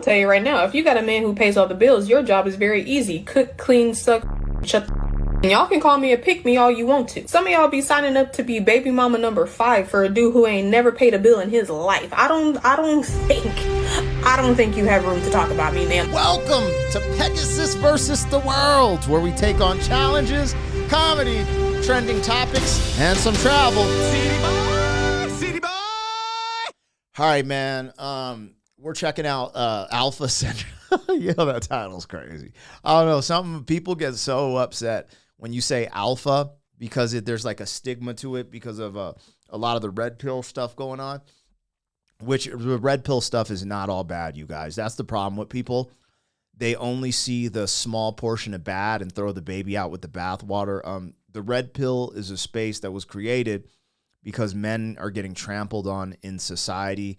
Tell you right now, if you got a man who pays all the bills, your job is very easy. Cook, clean, suck, shut the and y'all can call me a pick-me all you want to. Some of y'all be signing up to be baby mama number 5 for a dude who ain't never paid a bill in his life. I don't think you have room to talk about me, man. Welcome to Pegasus versus the World, where we take on challenges, comedy, trending topics, and some travel. City boy! All right, man. We're checking out Alpha Central. Yo, that title's crazy. I don't know. Some people get so upset when you say alpha because there's like a stigma to it because of a lot of the red pill stuff going on, which the red pill stuff is not all bad, you guys. That's the problem with people. They only see the small portion of bad and throw the baby out with the bathwater. The red pill is a space that was created because men are getting trampled on in society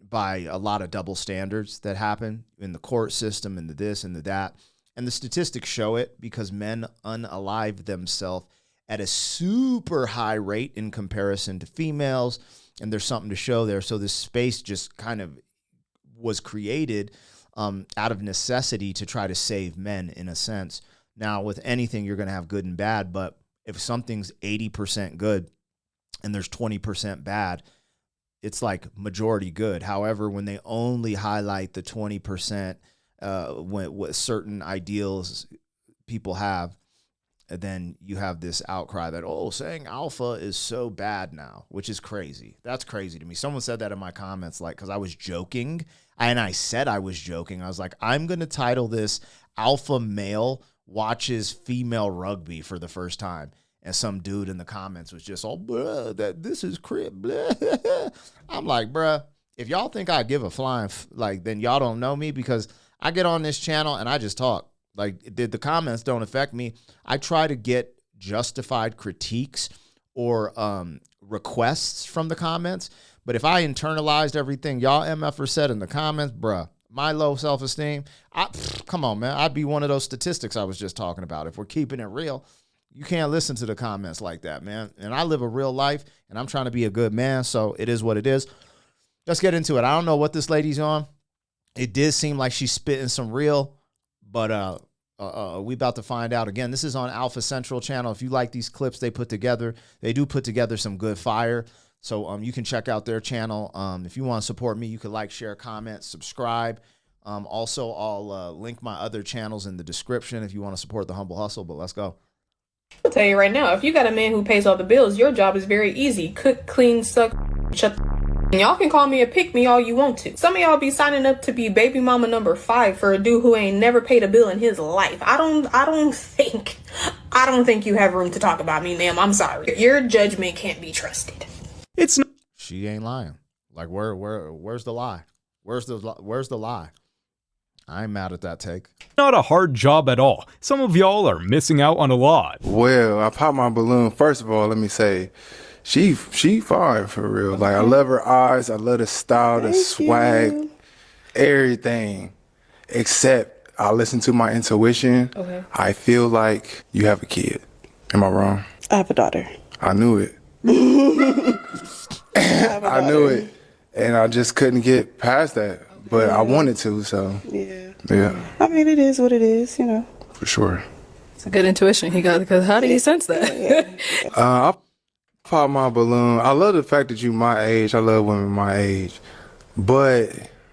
by a lot of double standards that happen in the court system and the this and the that. And the statistics show it because men unalive themselves at a super high rate in comparison to females. And there's something to show there. So this space just kind of was created out of necessity to try to save men in a sense. Now, with anything, you're going to have good and bad. But if something's 80% good and there's 20% bad, it's like majority good. However, when they only highlight the 20%, what certain ideals people have, then you have this outcry that, saying alpha is so bad now, which is crazy. That's crazy to me. Someone said that in my comments, like, because I was joking, and I said I was joking. I was like, I'm going to title this Alpha Male Watches Female Rugby for the first time. And some dude in the comments was just, bruh, that this is crib, blah. I'm like, bruh, if y'all think I give a flying, then y'all don't know me because I get on this channel and I just talk. Like, the comments don't affect me. I try to get justified critiques or requests from the comments. But if I internalized everything y'all MFers said in the comments, bruh, my low self-esteem, come on, man. I'd be one of those statistics I was just talking about. If we're keeping it real, you can't listen to the comments like that, man. And I live a real life, and I'm trying to be a good man, so it is what it is. Let's get into it. I don't know what this lady's on. It did seem like she's spitting some real, but we about to find out. Again, this is on Alpha Central channel. If you like these clips they put together, they do put together some good fire. So you can check out their channel. If you want to support me, you can like, share, comment, subscribe. Also, I'll link my other channels in the description if you want to support the Humble Hustle, but let's go. I'll tell you right now, if you got a man who pays all the bills, your job is very easy. Cook, clean, suck, shut the and y'all can call me a pick-me all you want to. Some of y'all be signing up to be baby mama number 5 for a dude who ain't never paid a bill in his life. I don't think you have room to talk about me, ma'am. I'm sorry. Your judgment can't be trusted. It's not. She ain't lying. Like, where's the lie? Where's the lie? I ain't mad at that take. Not a hard job at all. Some of y'all are missing out on a lot. Well, I popped my balloon. First of all, let me say, she fire for real. Like, I love her eyes. I love the style, the swag, everything. Except I listen to my intuition. Okay. I feel like you have a kid. Am I wrong? I have a daughter. I knew it. I knew it. And I just couldn't get past that. But I wanted to, so. Yeah. I mean, it is what it is, you know. For sure. It's a good intuition he got, because how did he sense that? I popped my balloon. I love the fact that you my age. I love women my age. But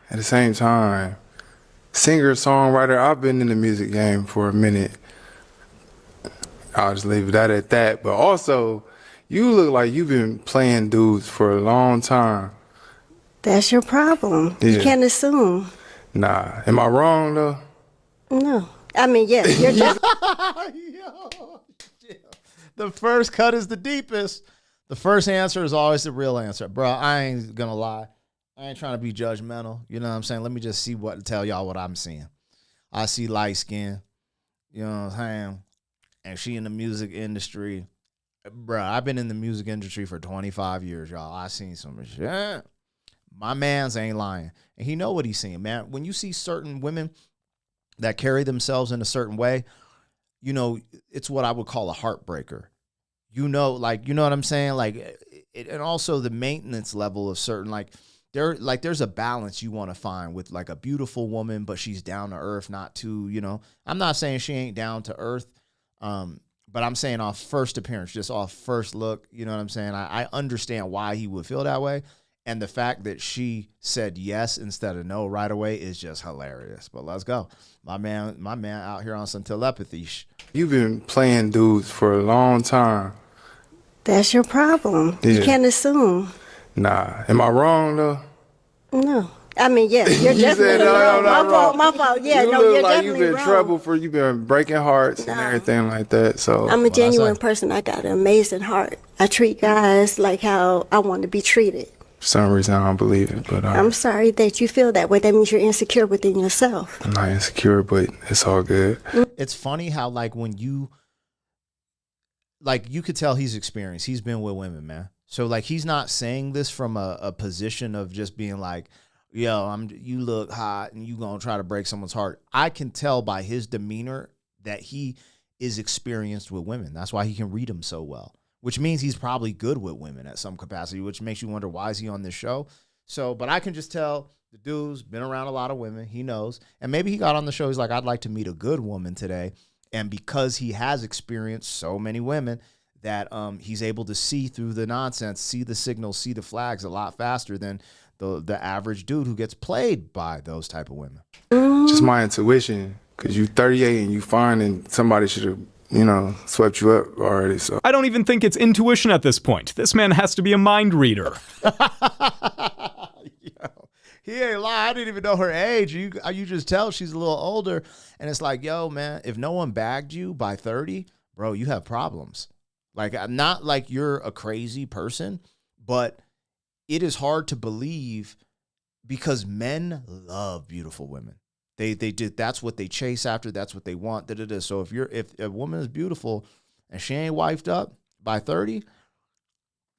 at the same time, singer, songwriter, I've been in the music game for a minute. I'll just leave that at that. But also, you look like you've been playing dudes for a long time. That's your problem. Yeah. You can't assume. Nah. Am I wrong, though? No. I mean, yes, you're just... The first cut is the deepest. The first answer is always the real answer. Bro, I ain't going to lie. I ain't trying to be judgmental. You know what I'm saying? Let me just tell y'all what I'm seeing. I see light skin. You know what I'm saying? And she in the music industry. Bro, I've been in the music industry for 25 years, y'all. I seen some shit. My man's ain't lying. And he know what he's seeing, man. When you see certain women that carry themselves in a certain way, you know, it's what I would call a heartbreaker. You know, like, you know what I'm saying? Like, and also the maintenance level of certain, like, there's a balance you want to find with like a beautiful woman, but she's down to earth, not too, I'm not saying she ain't down to earth. But I'm saying off first appearance, just off first look, you know what I'm saying? I understand why he would feel that way. And the fact that she said yes instead of no right away is just hilarious. But let's go. My man out here on some telepathy. You've been playing dudes for a long time. That's your problem. Yeah. You can't assume. Nah. Am I wrong, though? No. I mean, yes, you're You definitely said, no, wrong. no, My wrong. fault, my fault. Yeah, you no, look you're like definitely you've been wrong. trouble you've been breaking hearts and everything like that. So I'm a genuine say? person. I got an amazing heart. I treat guys like how I want to be treated. for some reason, I don't believe it. But I'm sorry that you feel that way. That means you're insecure within yourself. I'm not insecure, but it's all good. It's funny how like when you could tell he's experienced. He's been with women, man. So like he's not saying this from a position of just being like, yo, you look hot and you gonna try to break someone's heart. I can tell by his demeanor that he is experienced with women. That's why he can read them so well, which means he's probably good with women at some capacity, which makes you wonder, why is he on this show? So, but I can just tell the dude's been around a lot of women. He knows. And maybe he got on the show. He's like, I'd like to meet a good woman today. And because he has experienced so many women, that he's able to see through the nonsense, see the signals, see the flags a lot faster than the average dude who gets played by those type of women. Just my intuition, because you 38 and you finding somebody should have, swept you up already. So I don't even think it's intuition at this point. This man has to be a mind reader. He ain't lying. I didn't even know her age. You just tell she's a little older. And it's like, yo, man, if no one bagged you by 30, bro, you have problems. Like, I'm not like you're a crazy person, but it is hard to believe because men love beautiful women. They did. That's what they chase after. That's what they want. So if a woman is beautiful and she ain't wifed up by 30,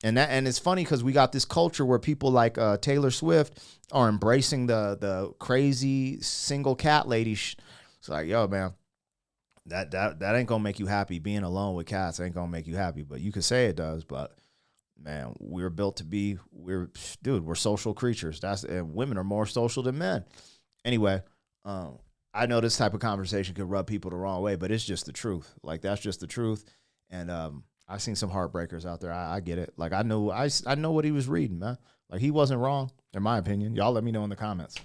and it's funny because we got this culture where people like Taylor Swift are embracing the crazy single cat lady. It's like, yo, man, that ain't gonna make you happy. Being alone with cats ain't gonna make you happy. But you could say it does. But man, we're built to be. We're social creatures. And women are more social than men. Anyway, I know this type of conversation could rub people the wrong way, but it's just the truth. Like, that's just the truth. And I've seen some heartbreakers out there. I get it. Like, I know what he was reading, man. Like, he wasn't wrong, in my opinion. Y'all let me know in the comments.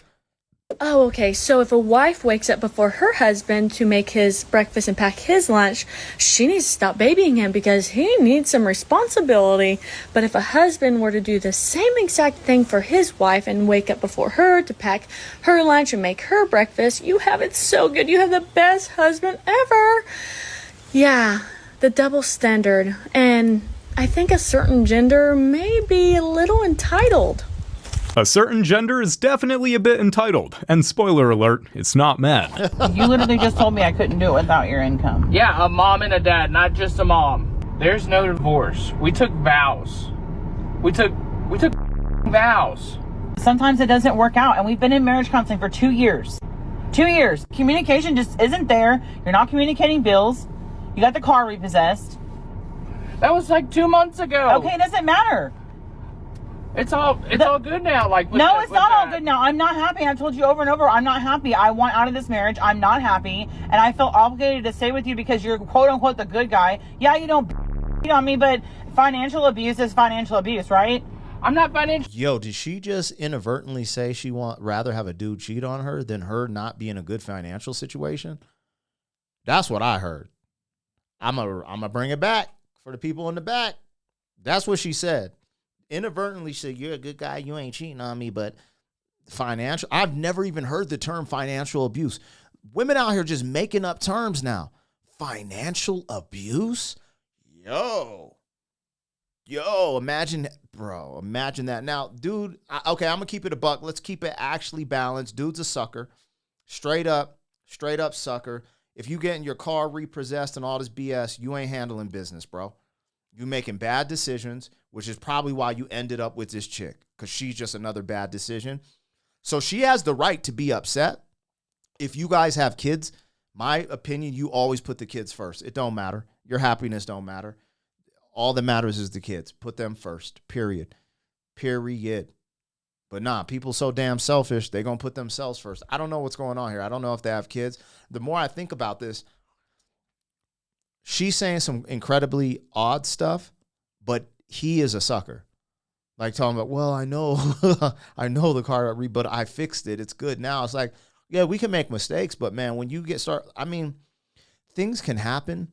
Oh, okay. So if a wife wakes up before her husband to make his breakfast and pack his lunch, she needs to stop babying him because he needs some responsibility. But if a husband were to do the same exact thing for his wife and wake up before her to pack her lunch and make her breakfast, you have it so good. You have the best husband ever. Yeah, the double standard. And I think a certain gender may be a little entitled. A certain gender is definitely a bit entitled, and spoiler alert, it's not men. You literally just told me I couldn't do it without your income. Yeah, a mom and a dad, not just a mom. There's no divorce. We took vows. We took vows. Sometimes it doesn't work out, and we've been in marriage counseling for 2 years. 2 years. Communication just isn't there. You're not communicating bills. You got the car repossessed. That was like 2 months ago. Okay, it doesn't matter. It's all good now. Like, no, it's not all good now. I'm not happy. I've told you over and over, I'm not happy. I want out of this marriage. I'm not happy. And I feel obligated to stay with you because you're quote unquote the good guy. Yeah, you don't beat on me, but financial abuse is financial abuse, right? I'm not financial. Yo, did she just inadvertently say she rather have a dude cheat on her than her not be in a good financial situation? That's what I heard. I'm gonna bring it back for the people in the back. That's what she said. Inadvertently said, you're a good guy, you ain't cheating on me, but financial, I've never even heard the term financial abuse. Women out here just making up terms now. Financial abuse? Yo, imagine that. Now, dude, okay, I'm gonna keep it a buck. Let's keep it actually balanced. Dude's a sucker. Straight up sucker. If you getting your car repossessed and all this BS, you ain't handling business, bro. You making bad decisions, which is probably why you ended up with this chick, because she's just another bad decision. So she has the right to be upset. If you guys have kids, my opinion, you always put the kids first. It don't matter. Your happiness don't matter. All that matters is the kids. Put them first, period. But But nah, people so damn selfish, they going to put themselves first. I don't know what's going on here. I don't know if they have kids. The more I think about this, she's saying some incredibly odd stuff, but he is a sucker. Like talking about, well, I know, I know the car, but I fixed it. It's good now. It's like, yeah, we can make mistakes, but man, when you I mean, things can happen,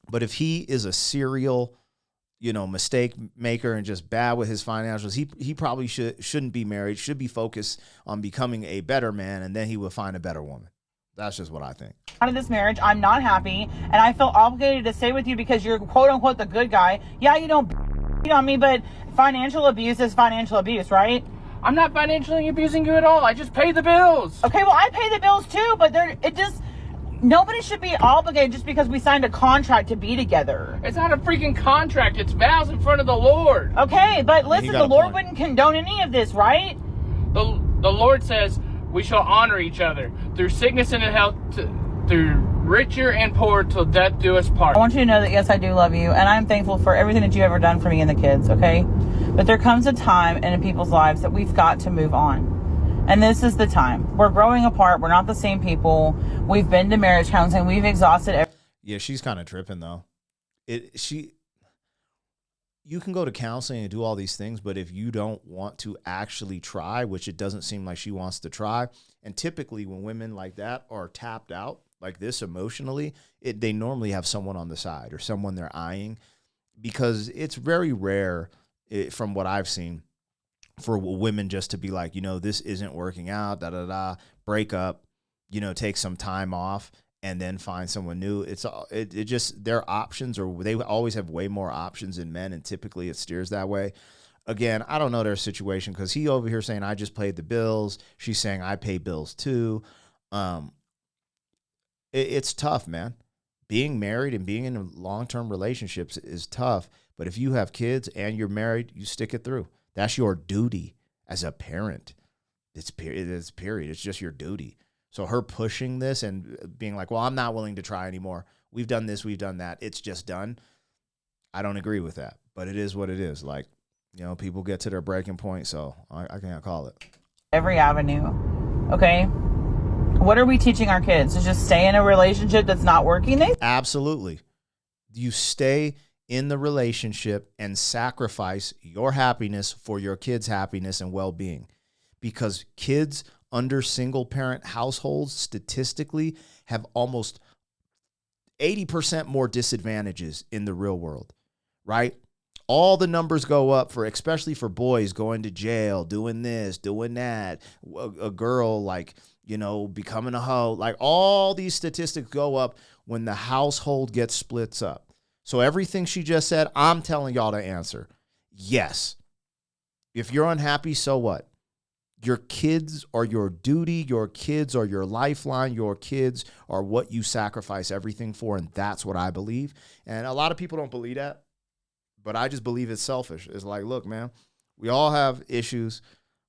but if he is a serial, mistake maker and just bad with his financials, he probably shouldn't be married, should be focused on becoming a better man, and then he will find a better woman. That's just what I think. Out of this marriage, I'm not happy, and I feel obligated to stay with you because you're quote unquote the good guy. Yeah, you don't beat on me, but financial abuse is financial abuse, right? I'm not financially abusing you at all. I just pay the bills. Okay, well, I pay the bills too, but nobody should be obligated just because we signed a contract to be together. It's not a freaking contract. It's vows in front of the Lord. Okay, but listen, the Lord wouldn't condone any of this, right? The Lord says we shall honor each other through sickness and health, through richer and poor till death do us part. I want you to know that, yes, I do love you, and I'm thankful for everything that you've ever done for me and the kids, okay? But there comes a time in people's lives that we've got to move on. And this is the time. We're growing apart. We're not the same people. We've been to marriage counseling. We've exhausted Yeah, she's kind of tripping, though. You can go to counseling and do all these things, but if you don't want to actually try, which it doesn't seem like she wants to try, and typically when women like that are tapped out like this emotionally, they normally have someone on the side or someone they're eyeing, because it's very rare, from what I've seen, for women just to be like, this isn't working out, break up, take some time off and then find someone new. It just, their options, or they always have way more options than men, and typically it steers that way. Again, I don't know their situation, because he over here saying I just paid the bills. She's saying I pay bills too. It's tough, man. Being married and being in long-term relationships is tough. But if you have kids and you're married, you stick it through. That's your duty as a parent. It's period. It's just your duty. So her pushing this and being like, well, I'm not willing to try anymore. We've done this, we've done that. It's just done. I don't agree with that, but it is what it is. Like, people get to their breaking point, so I can't call it. Every avenue, okay? What are we teaching our kids? To just stay in a relationship that's not working? Absolutely. You stay in the relationship and sacrifice your happiness for your kids' happiness and well-being, because kids under single parent households statistically have almost 80% more disadvantages in the real world, right? All the numbers go up especially for boys going to jail, doing this, doing that, a girl becoming a hoe, like all these statistics go up when the household gets splits up. So everything she just said, I'm telling y'all to answer. Yes. If you're unhappy, so what? Your kids are your duty. Your kids are your lifeline. Your kids are what you sacrifice everything for. And that's what I believe. And a lot of people don't believe that, but I just believe it's selfish. It's like, look, man, we all have issues.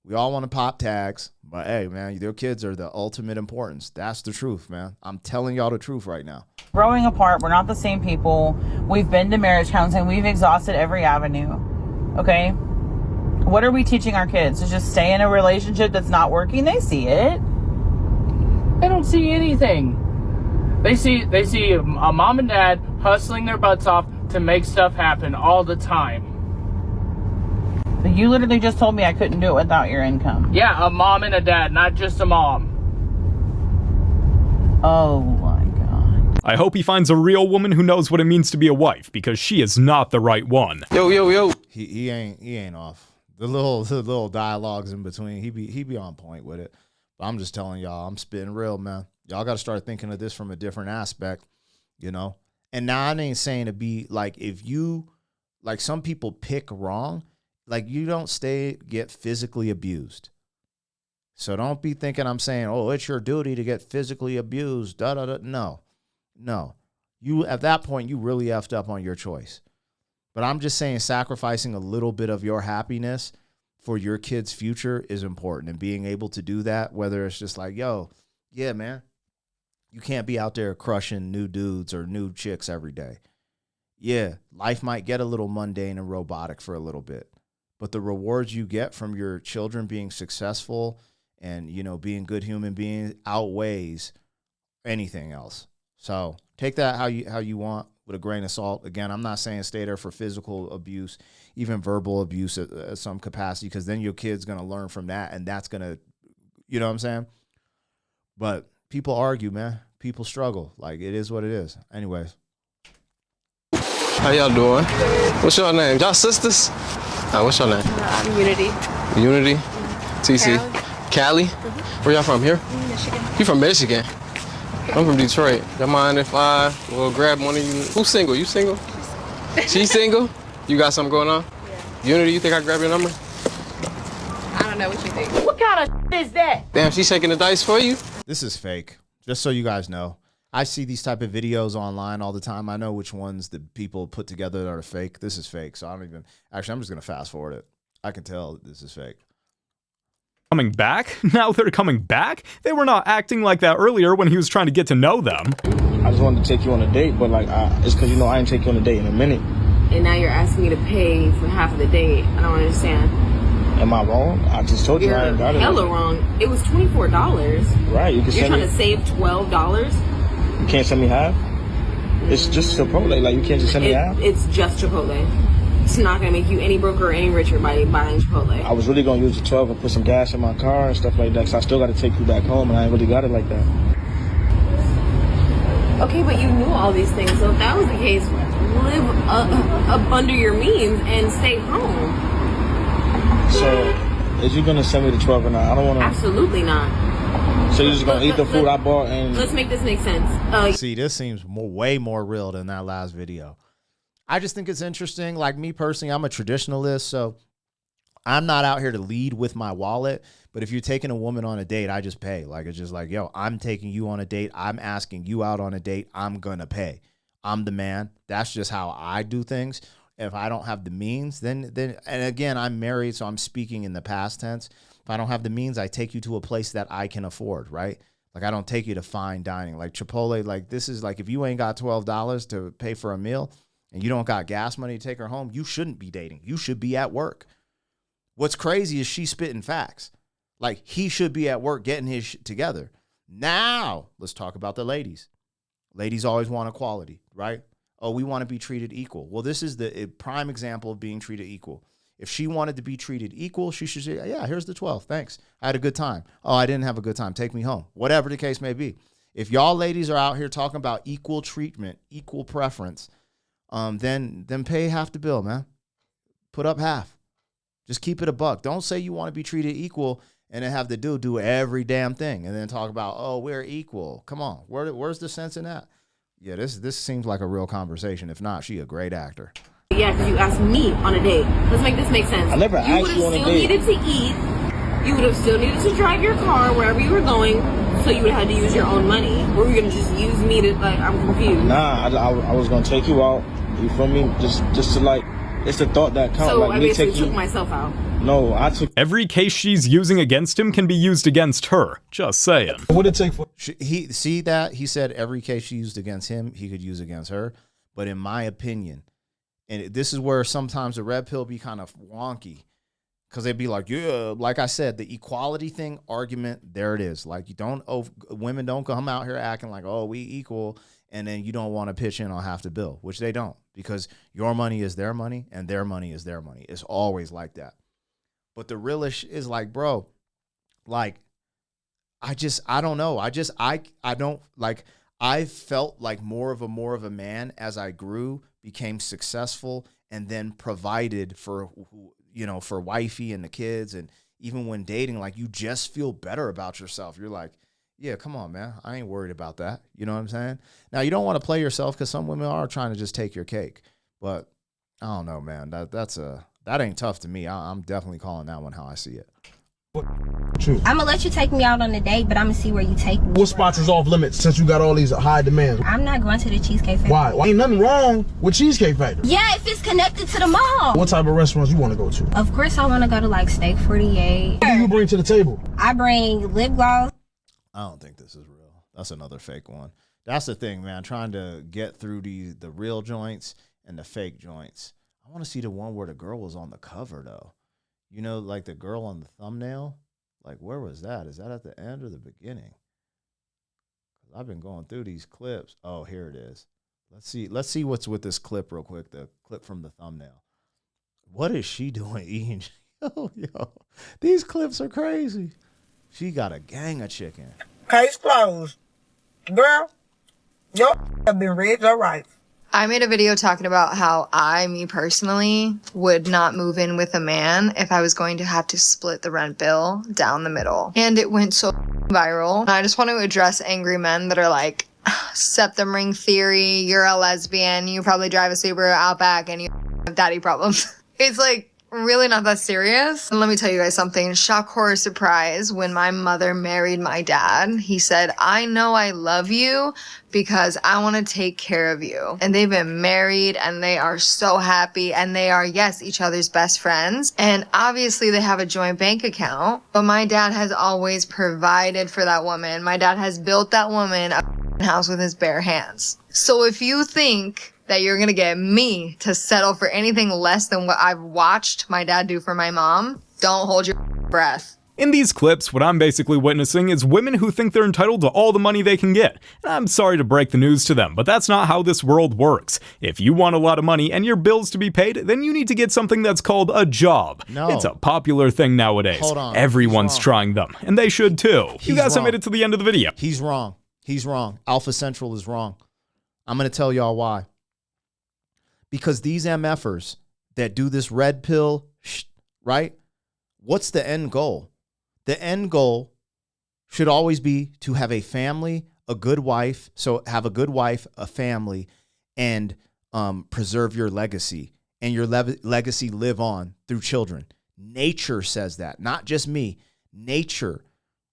We all want to pop tags, but hey, man, your kids are the ultimate importance. That's the truth, man. I'm telling y'all the truth right now. Growing apart. We're not the same people. We've been to marriage counseling. We've exhausted every avenue, okay? What are we teaching our kids? To just stay in a relationship that's not working? They see it. They don't see anything. They see a mom and dad hustling their butts off to make stuff happen all the time. But you literally just told me I couldn't do it without your income. Yeah, a mom and a dad, not just a mom. Oh my God. I hope he finds a real woman who knows what it means to be a wife, because she is not the right one. Yo. He ain't off. The little dialogues in between, he be on point with it. But I'm just telling y'all, I'm spitting real, man. Y'all got to start thinking of this from a different aspect, And now I ain't saying to be like, if you, like some people pick wrong, like you don't get physically abused. So don't be thinking I'm saying, oh, it's your duty to get physically abused. No. You, at that point, you really effed up on your choice. But I'm just saying sacrificing a little bit of your happiness for your kid's future is important. And being able to do that, whether it's just like, yo, yeah, man, you can't be out there crushing new dudes or new chicks every day. Yeah, life might get a little mundane and robotic for a little bit. but the rewards you get from your children being successful and, you know, being good human beings outweighs anything else. So take that how you want, with a grain of salt. Again, I'm not saying stay there for physical abuse, even verbal abuse at some capacity, because then your kid's going to learn from that, and that's going to, you know what I'm saying? But people argue, man. People struggle. Like, it is what it is. Anyways. How y'all doing? What's your name? Y'all sisters? What's your name? I'm Unity. Unity? TC? Cali? Where y'all from? Here? Michigan. You from Michigan? I'm from Detroit. Y'all mind if I will grab one of you? Who's single? You single? She's single? You got something going on? Yeah. Unity, you think I grab your number? I don't know what you think. What kind of is that? Damn, she's shaking the dice for you? This is fake. Just so you guys know. I see these type of videos online all the time. I know which ones the people put together that are fake. This is fake. So I don't even, actually, I'm just going to fast forward it. I can tell this is fake. Coming back? Now they're coming back? They were not acting like that earlier when he was trying to get to know them. I just wanted to take you on a date, but like, it's because, you know, I ain't take you on a date in a minute. And now you're asking me to pay for half of the date. I don't understand. Am I wrong? I just told you You're I ain't got it. hella wrong. It was $24. Right, you can You're send trying me. to save $12? You can't send me half? It's just Chipotle. Like, you can't just send me half? It's just Chipotle. It's not going to make you any broker or any richer by buying Chipotle. I was really going to use the 12 and put some gas in my car and stuff like that, because I still got to take you back home, and I ain't really got it like that. Okay, but you knew all these things. So if that was the case, live up under your means and stay home. So, is you going to send me the 12 or not? I don't want to. Absolutely not. So you're just going to eat the food I bought and... Let's make this make sense. See, this seems way more real than that last video. I just think it's interesting. Like, me personally, I'm a traditionalist, so I'm not out here to lead with my wallet. But if you're taking a woman on a date, I just pay. Like, it's just like, yo, I'm taking you on a date. I'm asking you out on a date. I'm going to pay. I'm the man. That's just how I do things. If I don't have the means, then, and again, I'm married, so I'm speaking in the past tense. If I don't have the means, I take you to a place that I can afford, right? Like, I don't take you to fine dining. Like Chipotle, like, this is like, if you ain't got $12 to pay for a meal and you don't got gas money to take her home, you shouldn't be dating. You should be at work. What's crazy is she's spitting facts. Like, he should be at work getting his shit together. Now, let's talk about the ladies. Ladies always want equality, right? Oh, we want to be treated equal. Well, this is the prime example of being treated equal. If she wanted to be treated equal, she should say, yeah, here's the 12. Thanks. I had a good time. Oh, I didn't have a good time. Take me home. Whatever the case may be. If y'all ladies are out here talking about equal treatment, equal preference, then pay half the bill, man. Put up half. Just keep it a buck. Don't say you want to be treated equal and then have the dude do every damn thing and then talk about, oh, we're equal. Come on. Where's the sense in that? Yeah, this seems like a real conversation. If not, she a great actor. Yeah, because you asked me on a date. Let's make this make sense. I never asked you on a date. You would have still needed to eat. You would have still needed to drive your car wherever you were going, so you would have had to use your own money. Or were you going to just use me to, like, I'm confused. Nah, I was going to take you out. You feel me? Just to, like, it's the thought that counts. So like, I basically took myself out. No, I took... Every case she's using against him can be used against her. Just saying. What did it take for... He said every case she used against him, he could use against her. But in my opinion, and this is where sometimes the red pill be kind of wonky, because they'd be like, yeah, like I said, the equality thing argument, there it is. Like, women don't come out here acting like, oh, we equal, and then you don't want to pitch in on half the bill, which they don't, because your money is their money and their money is their money. It's always like that. But the real issue is like, bro, like, I don't know. I don't, like, I felt like more of a man as I grew, became successful, and then provided for, you know, for wifey and the kids. And even when dating, like, you just feel better about yourself. You're like, yeah, come on, man. I ain't worried about that. You know what I'm saying? Now, you don't want to play yourself, because some women are trying to just take your cake. But I don't know, man. That ain't tough to me. I'm definitely calling that one how I see it. True. I'm gonna let you take me out on a date, but I'm gonna see where you take me. What spots is off limits since you got all these high demands? I'm not going to the Cheesecake Factory. Why? Ain't nothing wrong with Cheesecake Factory. Yeah, if it's connected to the mall. What type of restaurants you want to go to? Of course, I want to go to like Steak 48. What do you bring to the table? I bring lip gloss. I don't think this is real. That's another fake one. That's the thing, man. Trying to get through the real joints and the fake joints. I want to see the one where the girl was on the cover, though. You know, like the girl on the thumbnail, like where was that? Is that at the end or the beginning? I've been going through these clips. Oh, here it is. Let's see what's with this clip real quick. The clip from the thumbnail. What is she doing eating? Yo, these clips are crazy. She got a gang of chicken. Case closed. Girl, your have been rigged all right. I made a video talking about how me personally, would not move in with a man if I was going to have to split the rent bill down the middle. And it went so viral. I just want to address angry men that are like, septum ring theory, you're a lesbian, you probably drive a Subaru Outback, and you have daddy problems. It's like, really not that serious. And let me tell you guys something. Shock, horror, surprise. When my mother married my dad, he said, I know I love you because I want to take care of you. And they've been married and they are so happy and they are, yes, each other's best friends. And obviously they have a joint bank account, but my dad has always provided for that woman. My dad has built that woman a house with his bare hands. So if you think that you're gonna get me to settle for anything less than what I've watched my dad do for my mom, don't hold your breath. In these clips, what I'm basically witnessing is women who think they're entitled to all the money they can get. And I'm sorry to break the news to them, but that's not how this world works. If you want a lot of money and your bills to be paid, then you need to get something that's called a job. No. It's a popular thing nowadays. Hold on. Everyone's trying them, and they should too. You guys have made it to the end of the video. He's wrong. He's wrong. Alpha Central is wrong. I'm going to tell y'all why. Because these MFers that do this red pill, right? What's the end goal? The end goal should always be to have a family, a good wife. So have a good wife, a family, and preserve your legacy. And your legacy live on through children. Nature says that, not just me. Nature.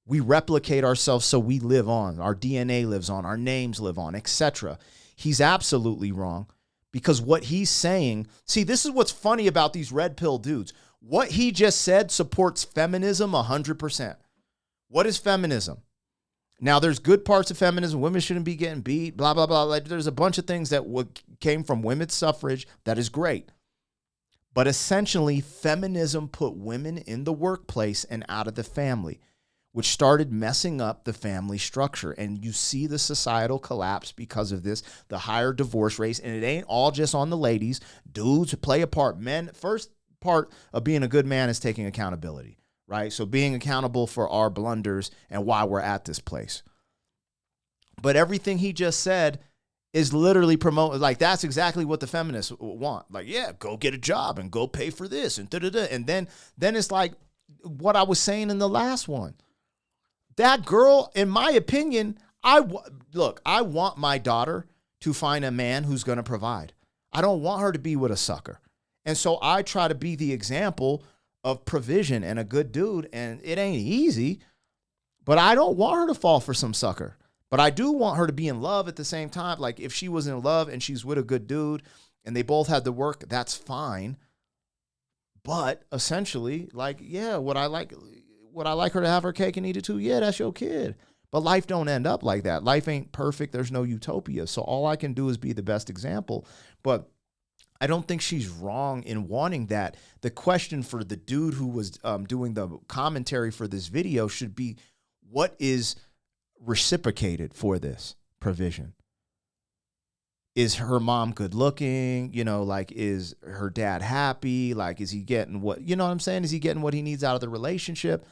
We replicate ourselves so we live on. Our DNA lives on. Our names live on, etc. He's absolutely wrong. Because what he's saying, see, this is what's funny about these red pill dudes. What he just said supports feminism 100%. What is feminism? Now, there's good parts of feminism. Women shouldn't be getting beat, blah, blah, blah. Like, there's a bunch of things that came from women's suffrage that is great. But essentially, feminism put women in the workplace and out of the family, which started messing up the family structure. And you see the societal collapse because of this, the higher divorce rates. And it ain't all just on the ladies. Dudes play a part. Men, first part of being a good man is taking accountability, right? So being accountable for our blunders and why we're at this place. But everything he just said is literally promoting, like, that's exactly what the feminists want. Like, yeah, go get a job and go pay for this and da-da-da. And then it's like what I was saying in the last one. That girl, in my opinion, I want my daughter to find a man who's going to provide. I don't want her to be with a sucker. And so I try to be the example of provision and a good dude. And it ain't easy, but I don't want her to fall for some sucker. But I do want her to be in love at the same time. Like, if she was in love and she's with a good dude and they both had to work, that's fine. But essentially, like, yeah, would I like her to have her cake and eat it too? Yeah, that's your kid. But life don't end up like that. Life ain't perfect. There's no utopia. So all I can do is be the best example. But I don't think she's wrong in wanting that. The question for the dude who was doing the commentary for this video should be, what is reciprocated for this provision? Is her mom good looking? You know, like, is her dad happy? Like, is he getting what, you know what I'm saying? Is he getting what he needs out of the relationship?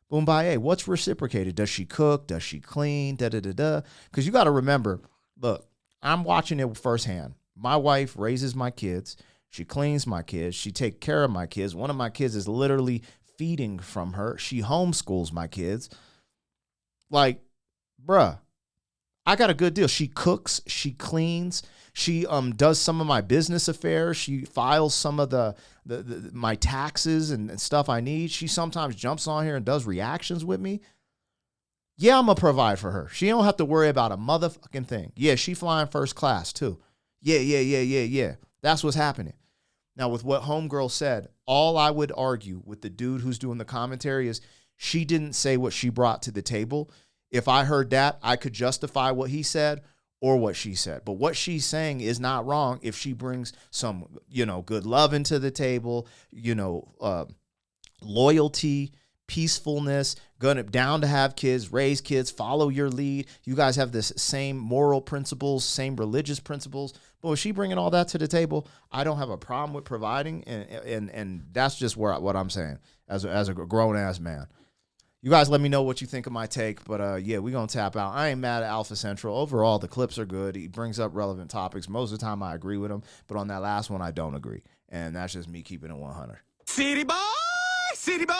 Boom, bye, hey, what's reciprocated? Does she cook? Does she clean? Da-da-da-da. Because you got to remember, look, I'm watching it firsthand. My wife raises my kids. She cleans my kids. She takes care of my kids. One of my kids is literally feeding from her. She homeschools my kids. Like, bruh, I got a good deal. She cooks. She cleans. She does some of my business affairs. She files some of my taxes and stuff I need. She sometimes jumps on here and does reactions with me. Yeah, I'm going to provide for her. She don't have to worry about a motherfucking thing. Yeah, she flying first class too. Yeah. That's what's happening. Now, with what Homegirl said, all I would argue with the dude who's doing the commentary is she didn't say what she brought to the table. If I heard that, I could justify what he said or what she said. But what she's saying is not wrong if she brings some, good love into the table, loyalty, peacefulness, down to have kids, raise kids, follow your lead. You guys have this same moral principles, same religious principles. But with she bringing all that to the table, I don't have a problem with providing, and that's just what I'm saying as a grown ass man. You guys let me know what you think of my take, but yeah, we're going to tap out. I ain't mad at Alpha Central. Overall, the clips are good. He brings up relevant topics. Most of the time, I agree with him, but on that last one, I don't agree. And that's just me keeping it 100. City boy! City boy!